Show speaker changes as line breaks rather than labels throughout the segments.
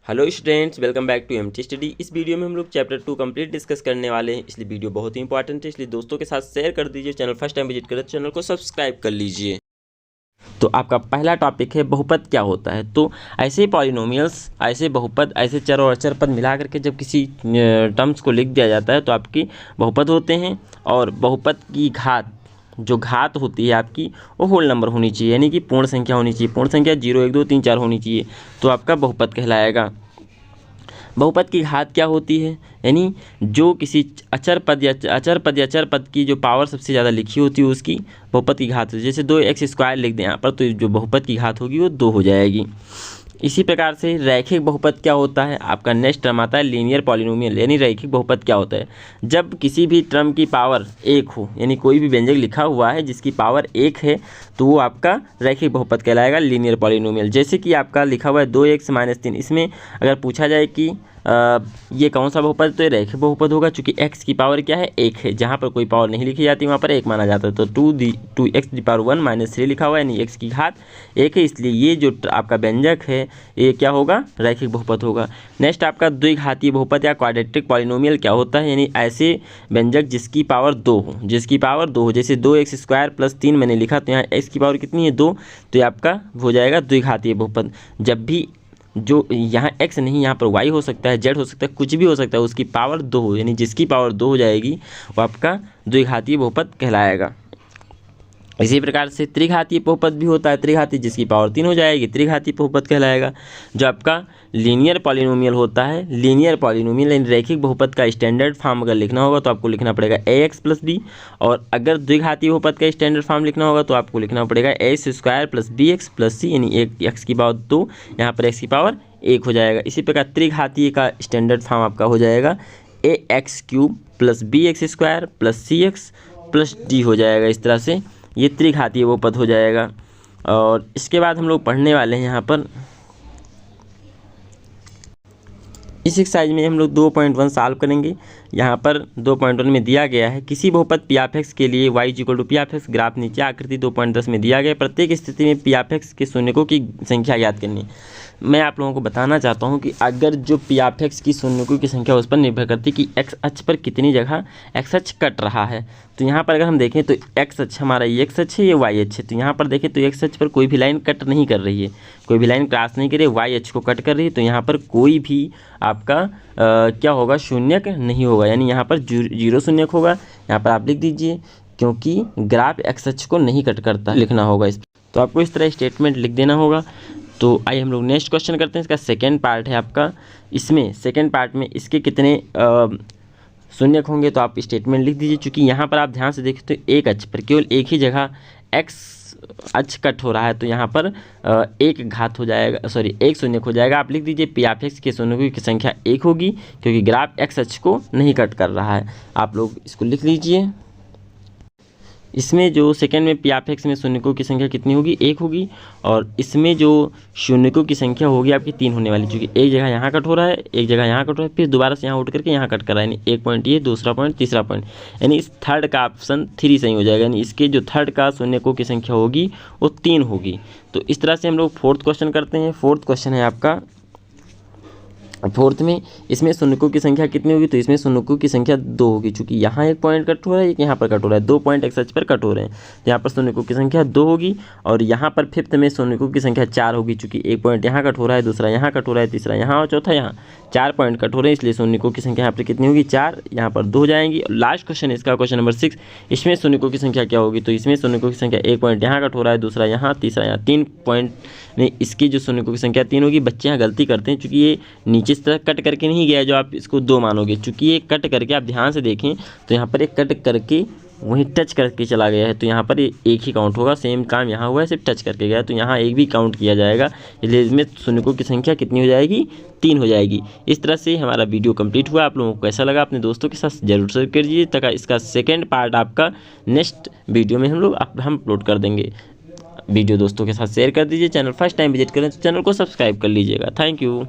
Hello students, welcome back to MT study. इस video में हम लोग चैप्टर 2 कंप्लीट डिस्कस करने वाले हैं, इसलिए वीडियो बहुत ही इंपॉर्टेंट है, इसलिए दोस्तों के साथ शेयर कर दीजिए। चैनल फर्स्ट टाइम विजिट करें तो चैनल को सब्सक्राइब कर लीजिए। तो आपका पहला टॉपिक है बहुपद क्या होता है। तो ऐसे पॉलिनोमियल्स, ऐसे बहुपद, ऐसे चर और अचर पद मिला करके जब किसी टर्म्स को लिख दिया जाता है तो आपकी बहुपद होते हैं। और बहुपद की घात, जो घात होती है आपकी, वो होल नंबर होनी चाहिए, यानी कि पूर्ण संख्या होनी चाहिए। पूर्ण संख्या 0 1 2 3 4 होनी चाहिए, तो आपका बहुपद कहलाएगा। बहुपद की घात क्या होती है, यानी जो किसी अचर पद या चर पद की जो पावर सबसे ज़्यादा लिखी होती है उसकी बहुपद की घात। जैसे 2x² लिख दें यहाँ पर, तो जो बहुपद की घात होगी वो 2 हो जाएगी। इसी प्रकार से रैखिक बहुपद क्या होता है, आपका नेक्स्ट टर्म आता है लीनियर पॉलिनोमियल। यानी रैखिक बहुपद क्या होता है, जब किसी भी टर्म की पावर 1 हो, यानी कोई भी व्यंजक लिखा हुआ है जिसकी पावर 1 है, तो वो आपका रैखिक बहुपद कहलाएगा, लीनियर पॉलिनोमियल। जैसे कि आपका लिखा हुआ है 2x - 3, इसमें अगर पूछा जाए कि ये कौन सा बहुपद, तो ये रैखिक बहुपद होगा, चूँकि x की पावर क्या है, 1 है। जहाँ पर कोई पावर नहीं लिखी जाती वहाँ पर 1 माना जाता है। तो 2x⁻1 - 3 लिखा हुआ है, यानी x की घात 1 है, इसलिए ये जो आपका व्यंजक है ये क्या होगा, रैखिक बहुपद होगा। नेक्स्ट आपका द्विघातीय बहुपद या क्वाड्रेटिक पॉलिनोमियल क्या होता है, यानी ऐसे व्यंजक जिसकी पावर 2 हो, जैसे 2x² + 3 मैंने लिखा, तो यहाँ x की पावर कितनी है, 2, तो ये आपका हो जाएगा द्विघातीय बहुपद। जब भी जो यहाँ x नहीं, यहाँ पर y हो सकता है, z हो सकता है, कुछ भी हो सकता है, उसकी पावर 2 हो, यानी जिसकी पावर 2 हो जाएगी वो आपका द्विघातीय बहुपद कहलाएगा। इसी प्रकार से त्रिघातीय बहुपद भी होता है, त्रिघातीय जिसकी पावर 3 हो जाएगी, त्रिघातीय बहुपद कहलाएगा। जो आपका लीनियर पॉलिनोमियल होता है, लीनियर पॉलिनोमियल यानी रैखिक बहुपद का स्टैंडर्ड फॉर्म अगर लिखना होगा तो आपको लिखना पड़ेगा ax + b, और अगर द्विघातीय बहुपद का स्टैंडर्ड फॉर्म लिखना होगा तो आपको लिखना पड़ेगा a² + bx + c, यानी एक x की पावर 2, यहाँ पर x की पावर 1 हो जाएगा। इसी प्रकार त्रिघातीय का स्टैंडर्ड फॉर्म आपका हो जाएगा ax³ + bx² + cx + d हो जाएगा। इस तरह से ये त्रिघातीय बहुपद हो जाएगा। और इसके बाद हम लोग पढ़ने वाले हैं यहाँ पर, इस एक्सरसाइज में हम लोग 2.1 सॉल्व करेंगे। यहाँ पर 2.1 में दिया गया है किसी बहुपद p(x) के लिए y = p(x), ग्राफ नीचे आकृति 2.10 में दिया गया। प्रत्येक स्थिति में p(x) के शून्यकों की संख्या ज्ञात करनी है। मैं आप लोगों को बताना चाहता हूँ कि अगर जो p(x) की शून्यकों की संख्या उस पर निर्भर करती है कि x अक्ष पर कितनी जगह x अक्ष कट रहा है। तो यहाँ पर अगर हम देखें तो x अक्ष हमारा ये x अक्ष है, ये y अक्ष है। तो यहाँ पर देखें तो x अक्ष पर कोई भी लाइन कट नहीं कर रही है, कोई भी लाइन क्रॉस नहीं कर रही है, y अक्ष को कट कर रही है। तो यहाँ पर कोई भी आपका क्या होगा, शून्यक नहीं होगा, यानी यहाँ पर 0 शून्यक होगा। यहाँ पर आप लिख दीजिए, क्योंकि ग्राफ x अक्ष को नहीं कट करता, लिखना होगा इस। तो आपको इस तरह स्टेटमेंट लिख देना होगा। तो आइए हम लोग नेक्स्ट क्वेश्चन करते हैं। इसका सेकेंड पार्ट है आपका, इसमें सेकेंड पार्ट में इसके कितने शून्यक होंगे, तो आप स्टेटमेंट लिख दीजिए। चूँकि यहाँ पर आप ध्यान से देखें तो एक अक्ष पर केवल एक ही जगह x अक्ष कट हो रहा है, तो यहाँ पर एक घात हो जाएगा, सॉरी एक शून्यक हो जाएगा। आप लिख दीजिए p(x) के शून्यकों की संख्या 1 होगी, क्योंकि ग्राफ x अक्ष को नहीं कट कर रहा है। आप लोग इसको लिख लीजिए। इसमें जो सेकेंड में p(x) में शून्यकों की संख्या कितनी होगी, 1 होगी, और इसमें जो शून्यकों की संख्या होगी आपकी 3 होने वाली, क्योंकि एक जगह यहाँ कट हो रहा है, एक जगह यहाँ कट हो रहा है, फिर दोबारा से यहाँ उठ करके यहाँ कट कर रहा है, यानी एक पॉइंट ये, दूसरा पॉइंट, तीसरा पॉइंट, यानी इस थर्ड का ऑप्शन 3 सही हो जाएगा, यानी इसके जो थर्ड का शून्यकों की संख्या होगी वो 3 होगी। तो इस तरह से हम लोग फोर्थ क्वेश्चन करते हैं। फोर्थ क्वेश्चन है आपका, फोर्थ में इसमें शून्यकों की संख्या कितनी होगी, तो इसमें शून्यकों की संख्या 2 होगी, चूँकि यहाँ एक पॉइंट कट हो रहा है, एक यहाँ पर कट हो रहा है, 2 पॉइंट x अक्ष पर कट हो रहे हैं। यहाँ पर शून्यकों की संख्या 2 होगी, और यहाँ पर फिफ्थ में शून्यकों की संख्या 4 होगी, चूँकि एक पॉइंट यहाँ कट हो रहा है, दूसरा यहाँ कट हो रहा है, तीसरा यहाँ और चौथा यहाँ, 4 पॉइंट कट हो रहे हैं, इसलिए शून्यकों की संख्या यहाँ पर कितनी होगी, 4, यहाँ पर 2 हो जाएंगी। लास्ट क्वेश्चन है इसका, क्वेश्चन नंबर 6, इसमें शून्यकों की संख्या क्या होगी, तो इसमें शून्यकों की संख्या एक पॉइंट यहाँ कट हो रहा है, दूसरा यहाँ, तीसरा यहाँ, 3 पॉइंट नहीं, इसकी जो शून्यकों की संख्या 3 होगी। बच्चे यहाँ गलती करते हैं, चूँकि ये नीचे से कट करके नहीं गया जो आप इसको 2 मानोगे, चूँकि ये कट करके, आप ध्यान से देखें तो यहाँ पर एक कट करके वहीं टच करके चला गया है, तो यहाँ पर एक ही काउंट होगा। सेम काम यहाँ हुआ है, सिर्फ टच करके गया है, तो यहाँ एक भी काउंट किया जाएगा, इसलिए इसमें शून्यकों की संख्या कितनी हो जाएगी, 3 हो जाएगी। इस तरह से हमारा वीडियो कंप्लीट हुआ। आप लोगों को कैसा लगा अपने दोस्तों के साथ जरूर शेयर कीजिए, तक इसका सेकेंड पार्ट आपका नेक्स्ट वीडियो में हम अपलोड कर देंगे। वीडियो दोस्तों के साथ शेयर कर दीजिए। चैनल फर्स्ट टाइम विजिट करें तो चैनल को सब्सक्राइब कर लीजिएगा। Thank you.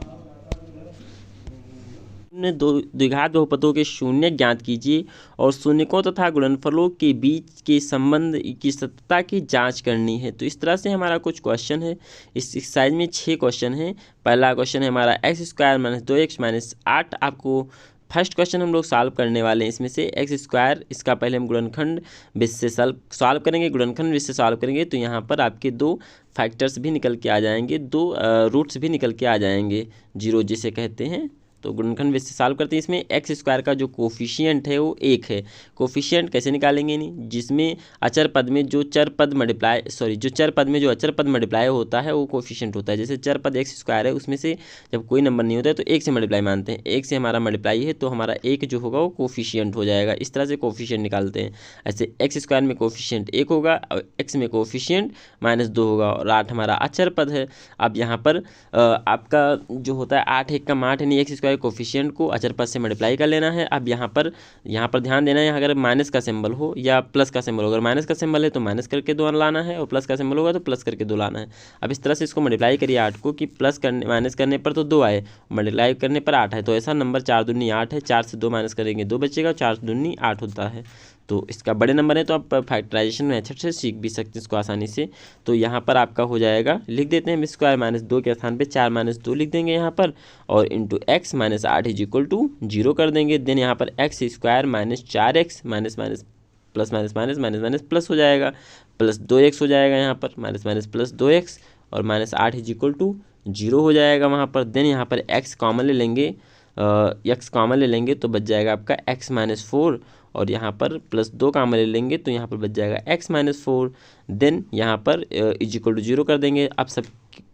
दो द्विघात बहुपदों के शून्य ज्ञात कीजिए और शून्यकों तथा गुणनफलों के बीच के संबंध की सत्यता की जांच करनी है। तो इस तरह से हमारा कुछ क्वेश्चन है। इस एक्सरसाइज में 6 क्वेश्चन है। पहला क्वेश्चन है हमारा x² - 2x - 8। आपको फर्स्ट क्वेश्चन हम लोग सॉल्व करने वाले हैं। इसमें से x², इसका पहले हम गुणनखंड विधि से सॉल्व करेंगे, गुणनखंड विधि से सॉल्व करेंगे तो यहाँ पर आपके 2 फैक्टर्स भी निकल के आ जाएंगे, 2 रूट्स भी निकल के आ जाएंगे, जीरो जिसे कहते हैं। तो गुणनखंड विधि से सॉल्व करते हैं। इसमें x² का जो कोफिशिएंट है वो 1 है। कोफिशिएंट कैसे निकालेंगे, नहीं जिसमें अचर पद में जो चर पद मल्टीप्लाई होता है वो कोफिशिएंट होता है। जैसे चर पद x² है, उसमें से जब कोई नंबर नहीं होता है तो 1 से मल्टीप्लाई मानते हैं, 1 से हमारा मल्टीप्लाई है तो हमारा 1 जो होगा वो कोफिशिएंट हो जाएगा। इस तरह से कोफिशिएंट निकालते हैं। ऐसे x² में कोफिशिएंट 1 होगा और x में कोफिशिएंट -2 होगा और 8 हमारा अचर पद है। अब यहाँ पर आपका जो होता है 8 1 का 8 यानी x² कोफिशिएंट को अचर पद से मल्टीप्लाई कर लेना है। अब यहाँ पर ध्यान देना है, अगर माइनस का सिंबल हो या प्लस का सिंबल हो, अगर माइनस का सिंबल है तो माइनस करके 2 लाना है और प्लस का सिंबल होगा तो प्लस करके 2 लाना है। अब इस तरह से इसको मल्टीप्लाई करिए 8 को कि माइनस करने पर तो 2 आए, मल्टीप्लाई करने पर 8 है, तो ऐसा नंबर 4 दूनी 8 है। 4 से 2 माइनस करेंगे 2 बचेगा, 4 दूनी 8 होता है। तो इसका बड़े नंबर है तो आप फैक्टराइजेशन मेथड से सीख भी सकते हैं इसको आसानी से। तो यहाँ पर आपका हो जाएगा, लिख देते हैं x² - 2 के स्थान पे 4 - 2 लिख देंगे यहाँ पर और इंटू x - 8 = 0 कर देंगे। देन यहाँ पर x² - 4x प्लस हो जाएगा, प्लस 2x हो जाएगा यहाँ पर प्लस 2x और -8 = 0 हो जाएगा वहाँ पर। देन यहाँ पर x कॉमन ले लेंगे, x कॉमन ले लेंगे तो बच जाएगा आपका x - 4 और यहाँ पर प्लस 2 कॉमन ले लेंगे तो यहाँ पर बच जाएगा x - 4। देन यहाँ पर = 0 कर देंगे। अब सब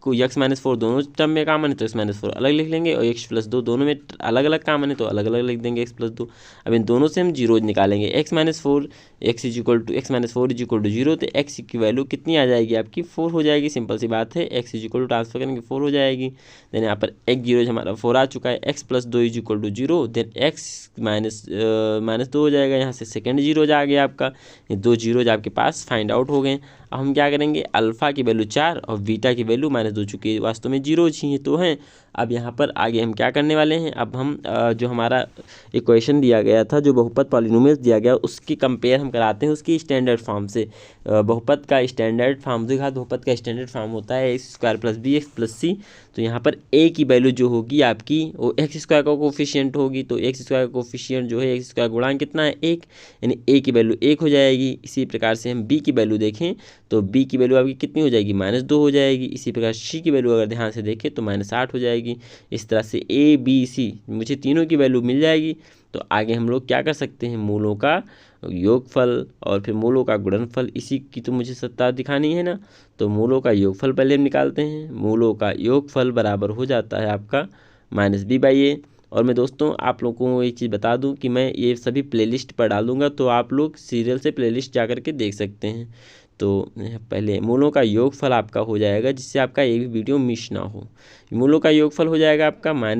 को x - 4 दोनों टर्म में कॉमन है तो x - 4 अलग लिख लेंगे और x + 2 दोनों में अलग अलग कॉमन है तो अलग अलग लिख देंगे x + 2। अब इन दोनों से हम जीरो निकालेंगे। x - 4 = 0 तो x की वैल्यू कितनी आ जाएगी आपकी 4 हो जाएगी। सिंपल सी बात है, x = ट्रांसफर करेंगे 4 हो जाएगी। देन यहाँ पर एक जीरो हमारा 4 आ चुका है, x + 2 = 0। देन x -2 हो जाएगा, यहाँ से सेकेंड जीरो आ गया आपका। ये 2 जीरोज आपके पास फाइंड आउट हो गए। अब हम क्या करेंगे, अल्फ़ा की वैल्यू 4 और बीटा की वैल्यू -2, चूँकि वास्तव में जीरो ही तो हैं। अब यहाँ पर आगे हम क्या करने वाले हैं, अब हम जो हमारा इक्वेशन दिया गया था, जो बहुपद पॉलिनोमियल्स दिया गया उसकी कंपेयर हम कराते हैं उसकी स्टैंडर्ड फॉर्म से। बहुपद का स्टैंडर्ड फॉर्म, द्विघात बहुपद का स्टैंडर्ड फॉर्म होता है x² + bx + c। तो यहाँ पर a की वैल्यू जो होगी आपकी वो x² का कोफिशिएंट होगी, तो x² का कोफिशिएंट जो है x² गुणा कितना है 1, यानी a की वैल्यू 1 हो जाएगी। इसी प्रकार से हम b की वैल्यू देखें तो b की वैल्यू आपकी कितनी हो जाएगी -2 हो जाएगी। इसी प्रकार c की वैल्यू अगर ध्यान से देखें तो -8 हो जाएगी। इस तरह से a b c मुझे तीनों की वैल्यू मिल जाएगी। तो आगे हम लोग क्या कर सकते हैं, मूलों का योगफल और फिर मूलों का गुणनफल, इसी की तो मुझे सत्ता दिखानी है ना। तो मूलों का योगफल पहले हम निकालते हैं। मूलों का योगफल बराबर हो जाता है आपका -b/a। और मैं दोस्तों आप लोगों को एक चीज़ बता दूं कि मैं ये सभी प्लेलिस्ट पर डालूंगा, तो आप लोग सीरियल से प्लेलिस्ट जा करके देख सकते हैं। तो पहले मूलों का योगफल आपका हो जाएगा, जिससे आपका एक भी वीडियो मिस ना हो। मूलों का योगफल हो जाएगा आपका -α +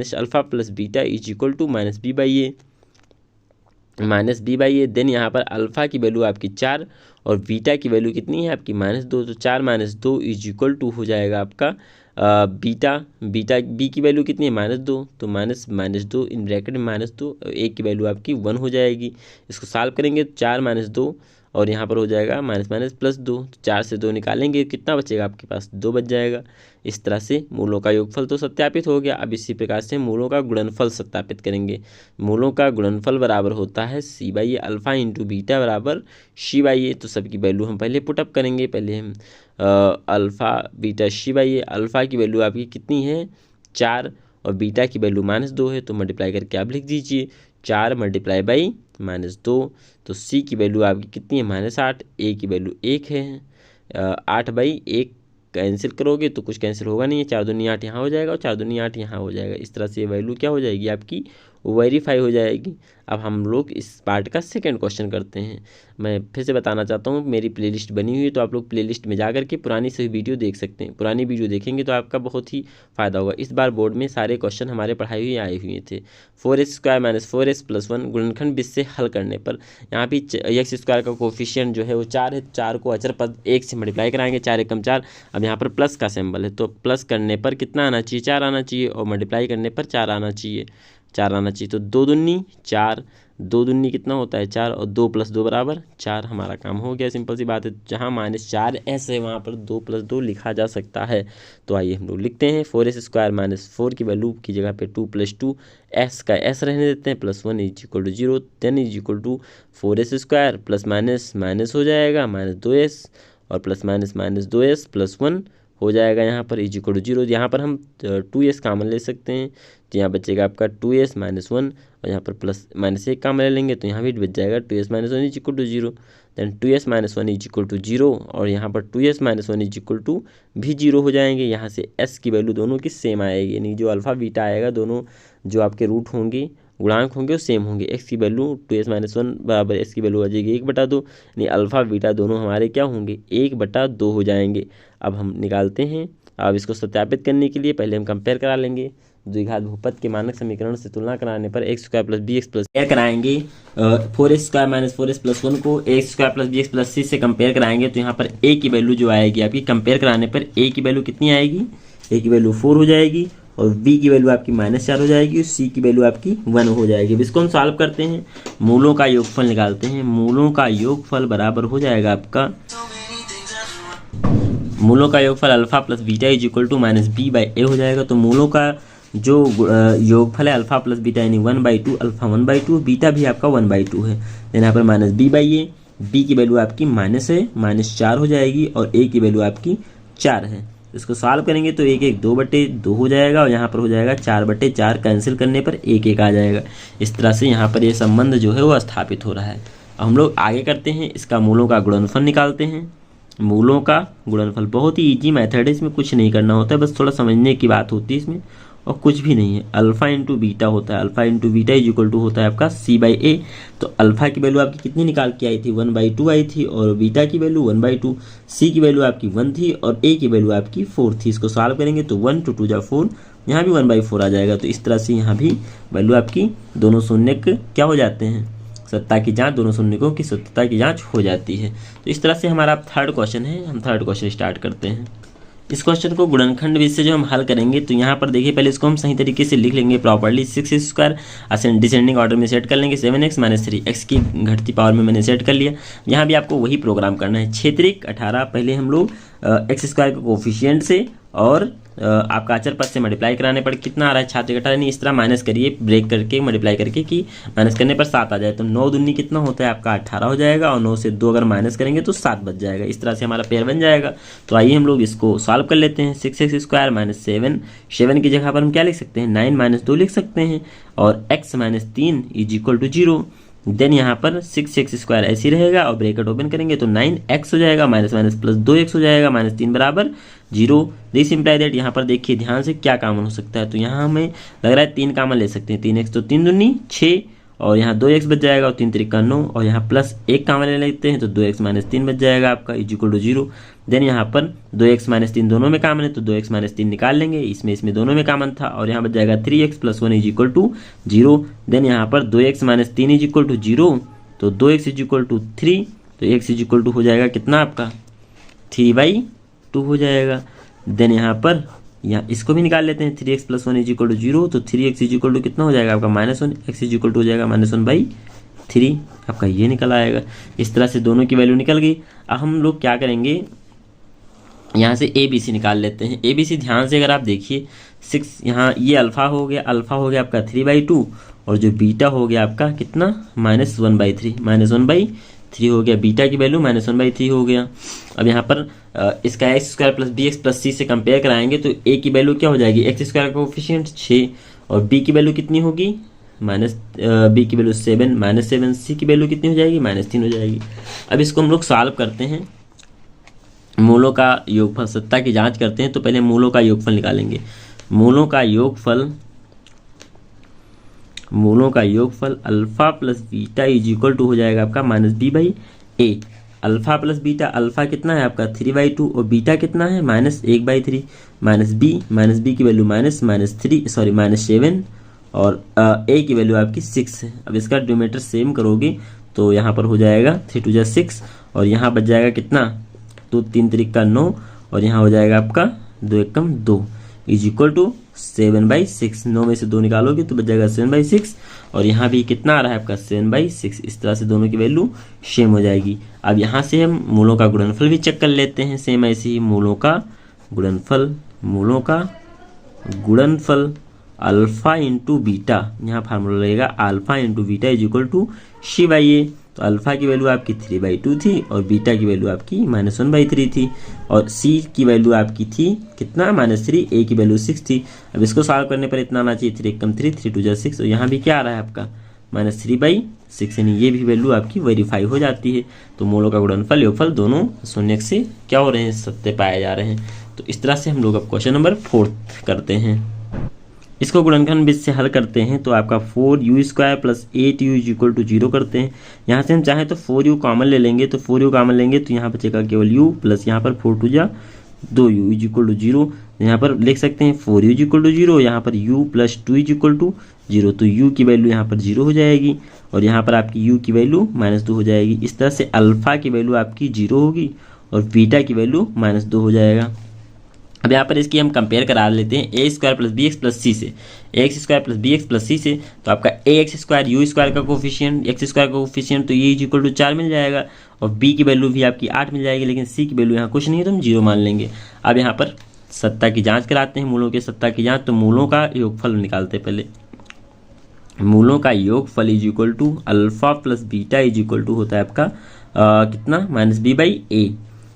β -b/a। देन यहाँ पर अल्फ़ा की वैल्यू आपकी 4 और बीटा की वैल्यू कितनी है आपकी -2, तो 4 - 2 हो जाएगा आपका बीटा बी की वैल्यू कितनी है -2, तो -2 इन ब्रैकेट में -2, ए की वैल्यू आपकी 1 हो जाएगी। इसको सॉल्व करेंगे तो 4 - 2 और यहाँ पर हो जाएगा -+2, तो 4 से 2 निकालेंगे कितना बचेगा आपके पास 2 बच जाएगा। इस तरह से मूलों का योगफल तो सत्यापित हो गया। अब इसी प्रकार से मूलों का गुणनफल सत्यापित करेंगे। मूलों का गुणनफल बराबर होता है c/a, अल्फ़ा × बीटा बराबर c/a। तो सबकी वैल्यू हम पहले पुटअप करेंगे। पहले हम अल्फ़ा बीटा c/a, अल्फ़ा की वैल्यू आपकी कितनी है 4 और बीटा की वैल्यू -2 है, तो मल्टीप्लाई करके आप लिख दीजिए 4 × -2। तो c की वैल्यू आपकी कितनी है -8, a की वैल्यू 1 है। 8/1 कैंसिल करोगे तो कुछ कैंसिल होगा नहीं है, 4 दूनी 8 यहाँ हो जाएगा और 4 दूनी 8 यहाँ हो जाएगा। इस तरह से ये वैल्यू क्या हो जाएगी आपकी वेरीफाई हो जाएगी। अब हम लोग इस पार्ट का सेकंड क्वेश्चन करते हैं। मैं फिर से बताना चाहता हूँ, मेरी प्लेलिस्ट बनी हुई है, तो आप लोग प्लेलिस्ट में जाकर के पुरानी सभी वीडियो देख सकते हैं। पुरानी वीडियो देखेंगे तो आपका बहुत ही फ़ायदा होगा। इस बार बोर्ड में सारे क्वेश्चन हमारे पढ़ाई हुए आए हुए थे। 4x² - 4x + 1 गुणनखंड विधि से हल करने पर यहाँ भी x² का कोफिशिएंट जो है वो 4 है। 4 को अचर पद 1 से मल्टीप्लाई कराएंगे, 4 × 4। अब यहाँ पर प्लस का सिंबल है तो प्लस करने पर कितना आना चाहिए 4 आना चाहिए और मल्टीप्लाई करने पर 4 आना चाहिए। 4 आना चाहिए। तो 2 दूनी 4, 2 दूनी कितना होता है 4, और 2 + 2 = 4। हमारा काम हो गया, सिंपल सी बात है। जहाँ -4s है वहाँ पर 2 + 2 लिखा जा सकता है। तो आइए हम लोग लिखते हैं 4s² - 4 की वैल्यू की जगह पे 2 + 2 s का s रहने देते हैं, +1 = 0, देन = 4s² प्लस माइनस हो जाएगा -2s, और प्लस माइनस 2s + 1 हो जाएगा यहाँ पर = 0। यहाँ पर हम 2s कॉमन ले सकते हैं, तो यहाँ बचेगा आपका 2s - 1, और यहाँ पर +-1 कॉमन ले लेंगे तो यहाँ भी बच जाएगा 2s - 1 = 0। देन 2s - 1 = 0, और यहाँ पर 2s - 1 भी 0 हो जाएंगे। यहाँ से s की वैल्यू दोनों की सेम आएगी, यानी जो अल्फ़ा बीटा आएगा दोनों जो आपके रूट होंगे, गुणांक होंगे, वो सेम होंगे। x की वैल्यू 2s - 1 बराबर s की वैल्यू आ जाएगी 1/2, यानी अल्फ़ा बीटा दोनों हमारे क्या होंगे 1/2 हो जाएंगे। अब हम निकालते हैं। अब इसको सत्यापित करने के लिए पहले हम कंपेयर करा लेंगे। द्विघात बहुपद के मानक समीकरण से तुलना कराने पर x² + bx क्या कराएंगे 4s² - 4s + 1 को x² + bx + c से कंपेयर कराएंगे। तो यहाँ पर a की वैल्यू जो आएगी आपकी कंपेयर कराने पर a की वैल्यू कितनी आएगी, a की वैल्यू 4 हो जाएगी, और b की वैल्यू आपकी -4 हो जाएगी, और c की वैल्यू आपकी 1 हो जाएगी। अब इसको हम सॉल्व करते हैं, मूलों का योगफल निकालते हैं। मूलों का योगफल बराबर हो जाएगा आपका, मूलों का योगफल अल्फ़ा + बीटा = -b/a हो जाएगा। तो मूलों का जो योगफल है अल्फ़ा + बीटा यानी 1/2, अल्फ़ा 1/2, बीटा भी आपका 1/2 है। देन यहाँ पर -b/a, b की वैल्यू आपकी -4 हो जाएगी, और a की वैल्यू आपकी 4 है। इसको सॉल्व करेंगे तो 1 1 2/2 हो जाएगा, और यहाँ पर हो जाएगा 4/4, कैंसिल करने पर 1 1 आ जाएगा। इस तरह से यहाँ पर ये संबंध जो है वो स्थापित हो रहा है। अब हम लोग आगे करते हैं, इसका मूलों का गुणनफल निकालते हैं। मूलों का गुणनफल बहुत ही ईजी मेथड है, इसमें कुछ नहीं करना होता है, बस थोड़ा समझने की बात होती है इसमें, और कुछ भी नहीं है। अल्फ़ा × बीटा होता है, अल्फ़ा × बीटा = होता है आपका c/a। तो अल्फ़ा की वैल्यू आपकी कितनी निकाल के आई थी 1/2 आई थी, और बीटा की वैल्यू 1/2, c की वैल्यू आपकी 1 थी, और a की वैल्यू आपकी 4 थी। इसको सॉल्व करेंगे तो 1 × 2 = 4, यहाँ भी 1/4 आ जाएगा। तो इस तरह से यहाँ भी वैल्यू आपकी दोनों शून्य क्या हो जाते हैं, सत्ता की जांच, दोनों शून्यकों की सत्यता की जांच हो जाती है। तो इस तरह से हमारा थर्ड क्वेश्चन है। हम थर्ड क्वेश्चन स्टार्ट करते हैं। इस क्वेश्चन को गुणनखंड विधि से जो हम हल करेंगे, तो यहाँ पर देखिए पहले इसको हम सही तरीके से लिख लेंगे प्रॉपर्ली। 6x² डिसेंडिंग ऑर्डर में सेट कर लेंगे, 7x - 3 x की घटती पावर में मैंने सेट कर लिया। यहाँ भी आपको वही प्रोग्राम करना है। 6×3 = 18, पहले हम लोग x² के कोफिशिएंट से और आपका अचर पद से मल्टीप्लाई कराने पर कितना आ रहा है छात्र घटा, नहीं इस तरह माइनस करिए, ब्रेक करके मल्टीप्लाई करके, कि माइनस करने पर 7 आ जाए। तो 9 दूनी कितना होता है आपका 18 हो जाएगा, और 9 से 2 अगर माइनस करेंगे तो 7 बच जाएगा। इस तरह से हमारा पेयर बन जाएगा। तो आइए हम लोग इसको सॉल्व कर लेते हैं। 6x² - 7 की जगह पर हम क्या लिख सकते हैं 9 - 2 लिख सकते हैं, और x - 3 = 0। देन यहाँ पर 6x² ऐसे ही रहेगा, और ब्रैकेट ओपन करेंगे तो 9x हो जाएगा, माइनस + 2x हो जाएगा, -3 = 0। दिस इम्प्लाई दैट, यहाँ पर देखिए ध्यान से क्या कॉमन हो सकता है। तो यहाँ हमें लग रहा है 3 कॉमन ले सकते हैं। 3x तो 3 दूनी 6, और यहाँ 2x बच जाएगा, और 3 × 3 = 9, और यहाँ +1 कॉमन ले लेते हैं तो 2x - 3 बच जाएगा आपका = 0। देन यहाँ पर 2x - 3 दोनों में कॉमन है, तो 2x - 3 निकाल लेंगे, इसमें दोनों में कॉमन था, और यहाँ बच जाएगा 3x + 1 = 0। देन यहाँ पर 2x - 3 = 0, तो 2x = 3, तो x = हो जाएगा कितना आपका 3/2 हो जाएगा। देन यहाँ पर इसको भी निकाल लेते हैं, 3x + 1 = 0, तो 3x = कितना हो जाएगा आपका -1, x = हो जाएगा -1/3, आपका ये निकल आएगा। इस तरह से दोनों की वैल्यू निकल गई। अब हम लोग क्या करेंगे, यहाँ से ABC निकाल लेते हैं। ABC ध्यान से अगर आप देखिए 6, यहाँ ये अल्फ़ा हो गया आपका 3/2, और जो बीटा हो गया आपका कितना -1/3 हो गया, बीटा की वैल्यू -1/3 हो गया। अब यहाँ पर इसका x² + bx + c से कंपेयर कराएंगे तो a की वैल्यू क्या हो जाएगी, x² का कोफिशिएंट 6, और b की वैल्यू कितनी होगी b की वैल्यू 7, -7, c की वैल्यू कितनी हो जाएगी -3 हो जाएगी। अब इसको हम लोग सॉल्व करते हैं, मूलों का योगफल सत्ता की जांच करते हैं। तो पहले मूलों का योगफल निकालेंगे। मूलों का योगफल अल्फ़ा + बीटा = हो जाएगा आपका -b/a। अल्फ़ा + बीटा, अल्फ़ा कितना है आपका 3/2, और बीटा कितना है -1/3, -b की वैल्यू -7, और a की वैल्यू आपकी 6 है। अब इसका डिनोमिनेटर सेम करोगे तो यहाँ पर हो जाएगा 3 × 2 = 6, और यहाँ बच जाएगा कितना 2 3 × 3 = 9, और यहाँ हो जाएगा आपका 2 × 1 = 2 इज इक्वल टू 7/6। 9 में से 2 निकालोगे तो बच जाएगा 7/6, और यहाँ भी कितना आ रहा है आपका 7/6। इस तरह से दोनों की वैल्यू सेम हो जाएगी। अब यहाँ से हम मूलों का गुणनफल भी चेक कर लेते हैं। सेम ऐसे ही मूलों का गुणनफल अल्फा इंटू बीटा, यहाँ फार्मूला लगेगा alpha into beta is equal to C/A। तो अल्फा की वैल्यू आपकी 3/2 थी और बीटा की वैल्यू आपकी -1/3 थी, और C की वैल्यू आपकी थी कितना -3, A की वैल्यू 6 थी। अब इसको सॉल्व करने पर इतना आना चाहिए 3 × 3 3 2 6, और यहाँ भी क्या आ रहा है आपका -3/6, यानी ये भी वैल्यू आपकी वेरीफाई हो जाती है। तो मूलों का गुणनफल योगफल दोनों शून्य से क्या हो रहे हैं, सत्य पाए जा रहे हैं। तो इस तरह से हम लोग अब क्वेश्चन नंबर 4 करते हैं। इसको गुणनखंड विधि से हल करते हैं तो आपका 4u² + 8u is equal to 0 करते हैं। यहाँ से हम चाहें तो 4u कॉमन ले लेंगे, तो 4u कॉमन लेंगे तो यहाँ बचेगा केवल u, प्लस यहाँ पर 4 2 2u इज इक्वल टू 0। यहाँ पर लिख सकते हैं 4u इज इक्वल टू 0, यहाँ पर u + 2 इज इक्वल टू 0, तो u की वैल्यू यहाँ पर 0 हो जाएगी, और यहाँ पर आपकी u की वैल्यू -2 हो जाएगी। इस तरह से अल्फा की वैल्यू आपकी 0 होगी और बीटा की वैल्यू -2 हो जाएगा। अब यहाँ पर इसकी हम कंपेयर करा लेते हैं a² + bx + c से, ax² + bx + c से। तो आपका ax² u² का कोफिशिएंट, x² का कोफिशिएंट, तो ये इज इक्वल टू 4 मिल जाएगा, और b की वैल्यू भी आपकी 8 मिल जाएगी, लेकिन c की वैल्यू यहाँ कुछ नहीं है तो हम 0 मान लेंगे। अब यहाँ पर सत्ता की जाँच कराते हैं, मूलों के सत्ता की जाँच। तो मूलों का योगफल निकालते हैं पहले। मूलों का योगफल is equal to alpha + beta is equal to होता है आपका कितना -b/a।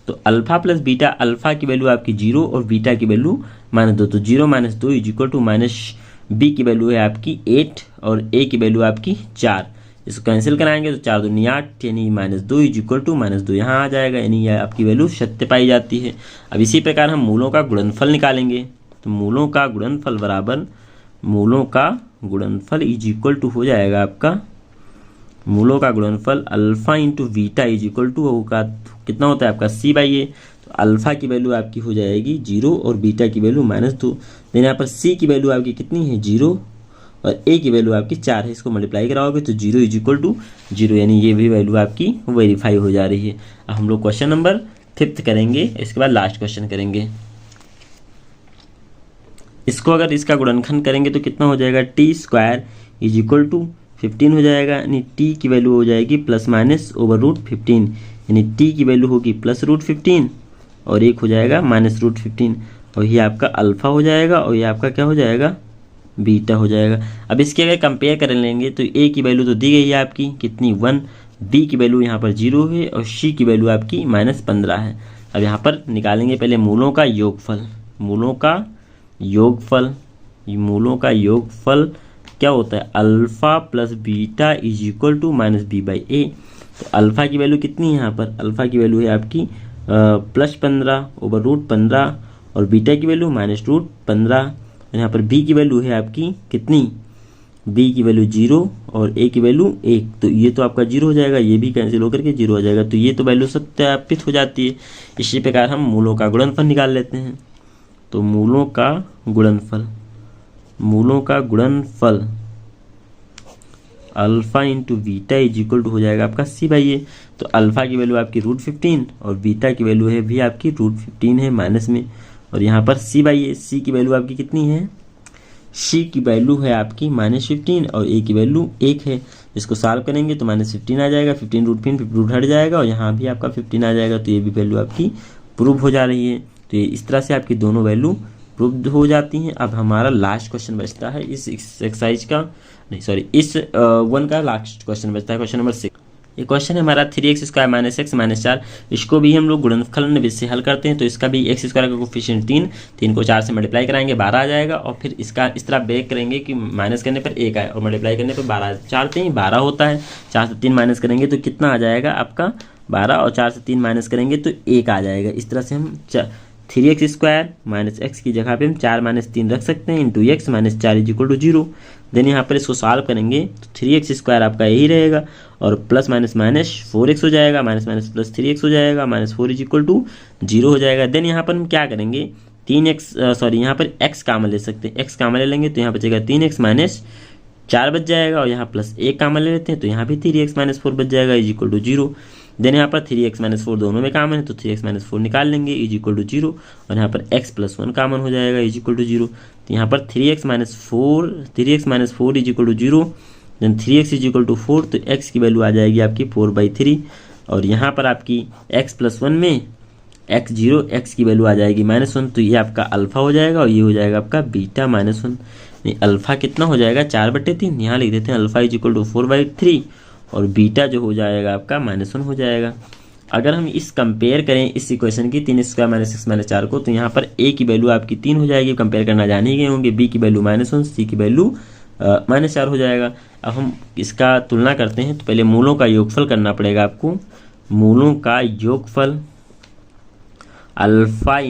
तो अल्फा प्लस बीटा, अल्फा की वैल्यू आपकी 0 और बीटा की वैल्यू -2, तो 0 - 2 इज इक्वल टू -b की वैल्यू है आपकी 8 और a की वैल्यू आपकी 4। इसको कैंसिल कराएंगे तो 4 दूनी 8, यानी -2 इज इक्वल टू -2 यहाँ आ जाएगा, यानी यह आपकी वैल्यू सत्य पाई जाती है। अब इसी प्रकार हम मूलों का गुणनफल निकालेंगे। तो मूलों का गुणनफल बराबर मूलों का गुणनफल इज इक्वल टू हो जाएगा आपका मूलों का गुणनफल alpha into beta is equal to होगा कितना होता है आपका C/A। तो अल्फा की वैल्यू आपकी हो जाएगी 0 और बीटा की वैल्यू -2। देन यहाँ पर C की वैल्यू आपकी कितनी है 0 और A की वैल्यू आपकी 4 है। इसको मल्टीप्लाई कराओगे तो 0 इज इक्वल टू 0, यानी ये भी वैल्यू आपकी वेरीफाई हो जा रही है। अब हम लोग क्वेश्चन नंबर 5 करेंगे, इसके बाद लास्ट क्वेश्चन करेंगे। इसको अगर इसका गुणनखंड करेंगे तो कितना हो जाएगा t² इज इक्वल टू 15 हो जाएगा, यानी t की वैल्यू हो जाएगी +/√15, यानी t की वैल्यू होगी +√15 और एक हो जाएगा -√15, और ये आपका अल्फा हो जाएगा और ये आपका क्या हो जाएगा बीटा हो जाएगा। अब इसके अगर कंपेयर कर लेंगे तो a की वैल्यू तो दी गई है आपकी कितनी 1, b की वैल्यू यहाँ पर 0 है और c की वैल्यू आपकी -15 है। अब यहाँ पर निकालेंगे पहले मूलों का योगफल। मूलों का योगफल क्या होता है alpha plus beta is equal to -b/a। तो अल्फा की वैल्यू कितनी है यहाँ पर, अल्फा की वैल्यू है आपकी +15/√15 और बीटा की वैल्यू -√15। यहाँ पर b की वैल्यू है आपकी कितनी, b की वैल्यू 0 और a की वैल्यू 1, तो ये तो आपका 0 हो जाएगा, ये भी कैंसिल होकर के 0 हो जाएगा, तो ये तो वैल्यू सत्यापित हो जाती है। इसी प्रकार हम मूलों का गुणनफल निकाल लेते हैं। तो मूलों का गुणनफल alpha into beta is equal to हो जाएगा आपका C/A। तो अल्फा की वैल्यू आपकी √15 और बीटा की वैल्यू है भी आपकी √15 है माइनस में, और यहाँ पर C/A, C की वैल्यू आपकी कितनी है, C की वैल्यू है आपकी -15 और A की वैल्यू 1 है। इसको सॉल्व करेंगे तो -15 आ जाएगा, 15 √15 हट जाएगा और यहाँ भी आपका 15 आ जाएगा, तो ये भी वैल्यू आपकी प्रूव हो जा रही है। तो ये इस तरह से आपकी दोनों वैल्यू प्रूव हो जाती हैं। अब हमारा लास्ट क्वेश्चन बचता है इस एक्सरसाइज का, नहीं सॉरी इस 1 का लास्ट क्वेश्चन बचता है, क्वेश्चन नंबर 6। ये क्वेश्चन है हमारा 3x² - x - 4। इसको भी हम लोग गुणनफल विधि से हल करते हैं। तो इसका भी x² का कोफिशिएंट 3 को 4 से मल्टीप्लाई कराएंगे 12 आ जाएगा, और फिर इसका इस तरह ब्रेक करेंगे कि माइनस करने पर 1 आए और मल्टीप्लाई करने पर 12 आए। 4 से 12 होता है, 4 से 3 माइनस करेंगे तो कितना आ जाएगा आपका 12, और 4 से 3 माइनस करेंगे तो 1 आ जाएगा। इस तरह से हम 3x² - x की जगह पे हम 4 - 3 रख सकते हैं into x - 4 is equal to 0। Then यहाँ पर इसको सॉल्व करेंगे तो 3x² आपका यही रहेगा और प्लस माइनस 4x हो जाएगा, माइनस माइनस प्लस 3x हो जाएगा, -4 इज इक्वल टू 0 हो जाएगा। देन यहाँ पर हम क्या करेंगे यहाँ पर x कामन ले सकते हैं, x कामन ले लेंगे तो यहाँ बचेगा 3x - 4 बच जाएगा, और यहाँ +1 कामन ले लेते हैं तो यहाँ भी 3x - 4 बच जाएगा इज इक्वल टू 0। देन यहाँ पर 3x - 4 दोनों में कॉमन है तो 3x - 4 निकाल लेंगे इज इक्वल टू 0, और यहाँ पर x + 1 कॉमन हो जाएगा इज इक्वल टू 0। तो यहाँ पर 3x - 4 is equal to 0, then 3x is equal to 4, तो x की वैल्यू आ जाएगी आपकी 4/3, और यहाँ पर आपकी x + 1 में x की वैल्यू आ जाएगी -1, तो ये आपका अल्फ़ा हो जाएगा और ये हो जाएगा आपका बीटा -1। अल्फ़ा कितना हो जाएगा 4/3, यहाँ लिख देते हैं अल्फ़ा इज इक्वल टू 4/3, और बीटा जो हो जाएगा आपका -1 हो जाएगा। अगर हम इस कंपेयर करें इस इक्वेशन की 3² - 6 - 4 को, तो यहाँ पर a की वैल्यू आपकी 3 हो जाएगी, कंपेयर करना जान ही गए होंगे, b की वैल्यू -1, c की वैल्यू -4 हो जाएगा। अब हम इसका तुलना करते हैं, तो पहले मूलों का योगफल करना पड़ेगा आपको। मूलों का योगफल alpha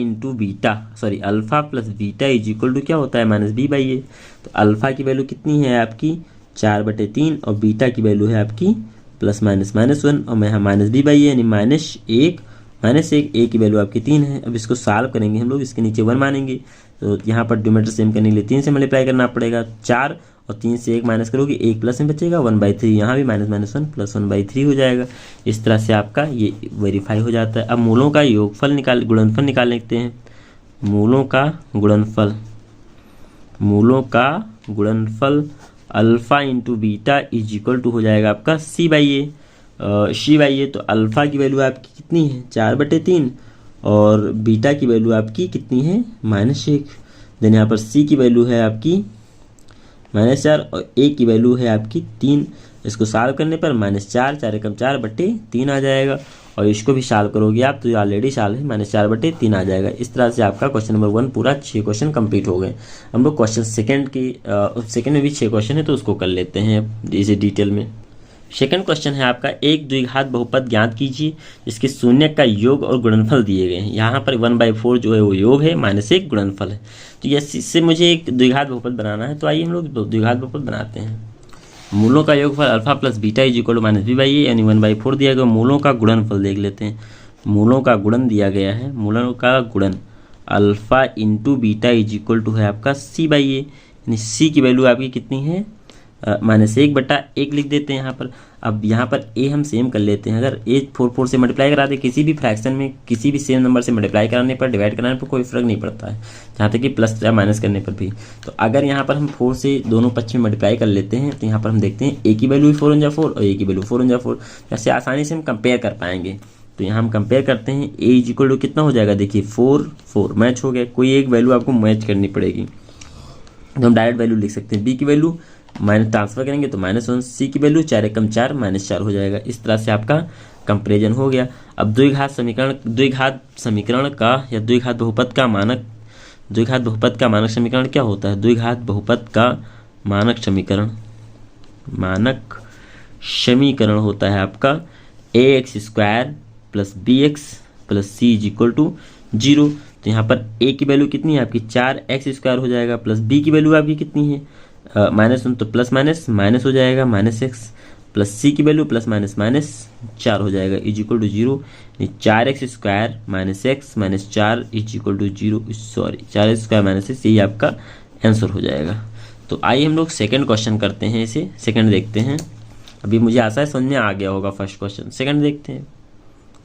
plus beta is equal to क्या होता है -b/a। तो अल्फ़ा की वैल्यू कितनी है आपकी 4/3, और बीटा की वैल्यू है आपकी ±1, और मैं यहाँ -b/a यानी -1 a की वैल्यू आपकी 3 है। अब इसको सॉल्व करेंगे हम लोग, इसके नीचे 1 मानेंगे, तो यहाँ पर डिनोमिनेटर सेम करने के लिए 3 से मल्टीप्लाई करना पड़ेगा। 4 और 3 से 1 माइनस करोगे 1 प्लस में बचेगा 1/3, यहाँ भी -1 प्लस 1/3 हो जाएगा। इस तरह से आपका ये वेरीफाई हो जाता है। अब मूलों का गुणनफल निकाल लेते हैं। मूलों का गुणनफल alpha into beta is equal to हो जाएगा आपका c/a। तो अल्फ़ा की वैल्यू आपकी कितनी है 4/3, और बीटा की वैल्यू आपकी कितनी है -1। देन यहाँ पर c की वैल्यू है आपकी -4, और a की वैल्यू है आपकी 3। इसको सॉल्व करने पर -4 4 एकम 4/3 आ जाएगा, और इसको भी सॉल्व करोगे आप तो ऑलरेडी सॉल्व है, -4/3 आ जाएगा। इस तरह से आपका क्वेश्चन नंबर 1 पूरा 6 क्वेश्चन कंप्लीट हो गए। हम लोग क्वेश्चन सेकंड में भी 6 क्वेश्चन है, तो उसको कर लेते हैं इसे डिटेल में। सेकंड क्वेश्चन है आपका, एक द्विघात बहुपद ज्ञात कीजिए जिसके शून्य का योग और गुणनफल दिए गए हैं। यहाँ पर 1/4 जो है वो योग है, -1 गुणनफल है। तो इससे मुझे एक द्विघात बहुपद बनाना है, तो आइए हम लोग द्विघात बहुपद बनाते हैं। मूलों का योगफल alpha plus beta is equal to -b/a यानी 1/4 दिया गया। मूलों का गुणनफल देख लेते हैं। मूलों का गुणन दिया गया है, मूलों का गुणन alpha into beta is equal to है आपका c/a, यानी c की वैल्यू आपकी कितनी है -1/1 लिख देते हैं यहाँ पर। अब यहाँ पर a हम सेम कर लेते हैं। अगर a 4 से मल्टीप्लाई करा दे, किसी भी फ्रैक्शन में किसी भी सेम नंबर से मल्टीप्लाई कराने पर, डिवाइड कराने पर कोई फर्क नहीं पड़ता है, जहाँ तक कि प्लस या माइनस करने पर भी। तो अगर यहाँ पर हम 4 से दोनों पक्ष में मल्टीप्लाई कर लेते हैं, तो यहाँ पर हम देखते हैं a की वैल्यू 4×4 और a की वैल्यू 4×4, जैसे आसानी से हम कंपेयर कर पाएंगे। तो यहाँ हम कंपेयर करते हैं, a इज इक्वल टू कितना हो जाएगा, देखिए 4 मैच हो गया। कोई एक वैल्यू आपको मैच करनी पड़ेगी, तो हम डायरेक्ट वैल्यू लिख सकते हैं। b की वैल्यू माइनस ट्रांसफर करेंगे तो -1, c की वैल्यू 4 एकम 4 -4 हो जाएगा। इस तरह से आपका कंपेरिजन हो गया। अब द्विघात समीकरण का या द्विघात बहुपद का मानक समीकरण क्या होता है। द्विघात बहुपद का मानक समीकरण होता है आपका ax² + bx + c is equal to 0। तो यहाँ पर a की वैल्यू कितनी है आपकी 4x² हो जाएगा, प्लस b की वैल्यू आपकी कितनी है -1, तो प्लस माइनस हो जाएगा -x, प्लस c की वैल्यू +- 4 हो जाएगा is equal to 0। 4x² - x - 4 is equal to 0, sorry 4x² - x, यही आपका आंसर हो जाएगा। तो आइए हम लोग सेकंड क्वेश्चन करते हैं, इसे सेकंड देखते हैं। अभी मुझे आशा है समझ में आ गया होगा फर्स्ट क्वेश्चन। सेकंड देखते हैं।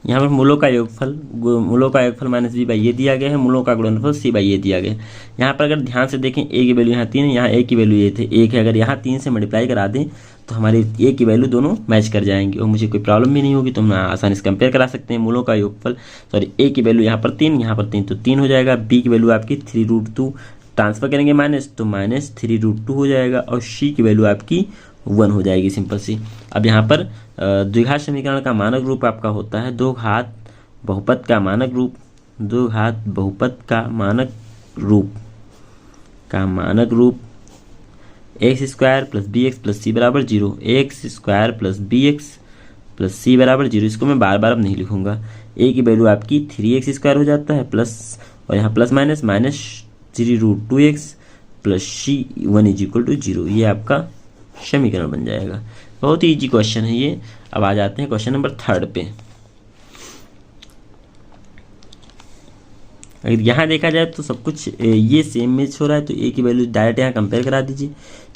यहाँ पर मूलों का योगफल -b/a दिया गया है, मूलों का गुणनफल c/a दिया गया है। यहाँ पर अगर ध्यान से देखें, a की वैल्यू यहाँ 3 है, यहाँ a की वैल्यू ये थे 1 है। अगर यहाँ 3 से मल्टीप्लाई करा दें तो हमारी a की वैल्यू दोनों मैच कर जाएंगी और मुझे कोई प्रॉब्लम भी नहीं होगी, तो हम आसानी से कंपेयर करा सकते हैं। मूलों का योगफल a की वैल्यू यहाँ पर 3, यहाँ पर 3, तो 3 हो जाएगा। b की वैल्यू आपकी 3√2, ट्रांसफर करेंगे माइनस तो -3√2 हो जाएगा, और c की वैल्यू आपकी 1 हो जाएगी, सिंपल सी। अब यहाँ पर द्विघात समीकरण का मानक रूप आपका होता है द्विघात बहुपद का मानक रूप x² + bx + c = 0। x² + bx + c = 0। इसको मैं बार बार अब नहीं लिखूंगा। a की वैल्यू आपकी 3x² हो जाता है, प्लस और यहाँ plus -3√2x + c 1 is equal to 0। ये आपका समीकरण बन जाएगा। बहुत ही इजी क्वेश्चन है ये। अब आ जाते हैं क्वेश्चन नंबर 3 पे। अगर यहाँ देखा जाए तो सब कुछ ये सेम मैच हो रहा है, तो ए की वैल्यू डायरेक्ट यहाँ कंपेयर करा दीजिए।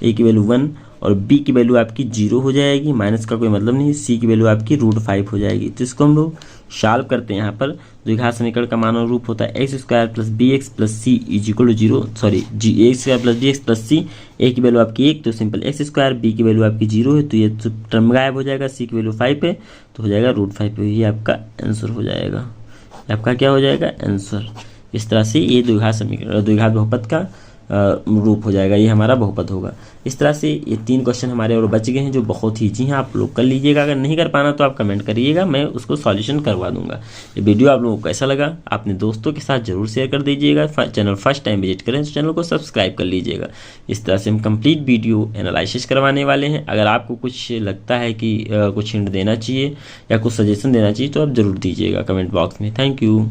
ए की वैल्यू 1 और बी की वैल्यू आपकी 0 हो जाएगी, माइनस का कोई मतलब नहीं। सी की वैल्यू आपकी √5 हो जाएगी। तो इसको हम लोग सॉल्व करते हैं। यहाँ पर द्विघात समीकरण का मानव रूप होता है x² + bx + c = 0, sorry ax² + bx + c। a की वैल्यू आपकी 1 तो सिंपल x², b की वैल्यू आपकी 0 है तो ये टर्म गायब हो जाएगा, c की वैल्यू 5 है तो हो जाएगा √5 पे। ये आपका आंसर हो जाएगा, आपका क्या हो जाएगा आंसर। इस तरह से ये द्विघात बहुपद का रूप हो जाएगा, ये हमारा बहुपद होगा। इस तरह से ये 3 क्वेश्चन हमारे और बच गए हैं जो बहुत ही ईजी हैं, आप लोग कर लीजिएगा। अगर नहीं कर पाना तो आप कमेंट करिएगा, मैं उसको सॉल्यूशन करवा दूंगा। ये वीडियो आप लोगों को कैसा लगा अपने दोस्तों के साथ जरूर शेयर कर दीजिएगा। चैनल फर्स्ट टाइम विजिट करें तो चैनल को सब्सक्राइब कर लीजिएगा। इस तरह से हम कंप्लीट वीडियो एनालिसिस करवाने वाले हैं। अगर आपको कुछ लगता है कि कुछ हिंट देना चाहिए या कुछ सजेशन देना चाहिए तो आप ज़रूर दीजिएगा कमेंट बॉक्स में। Thank you.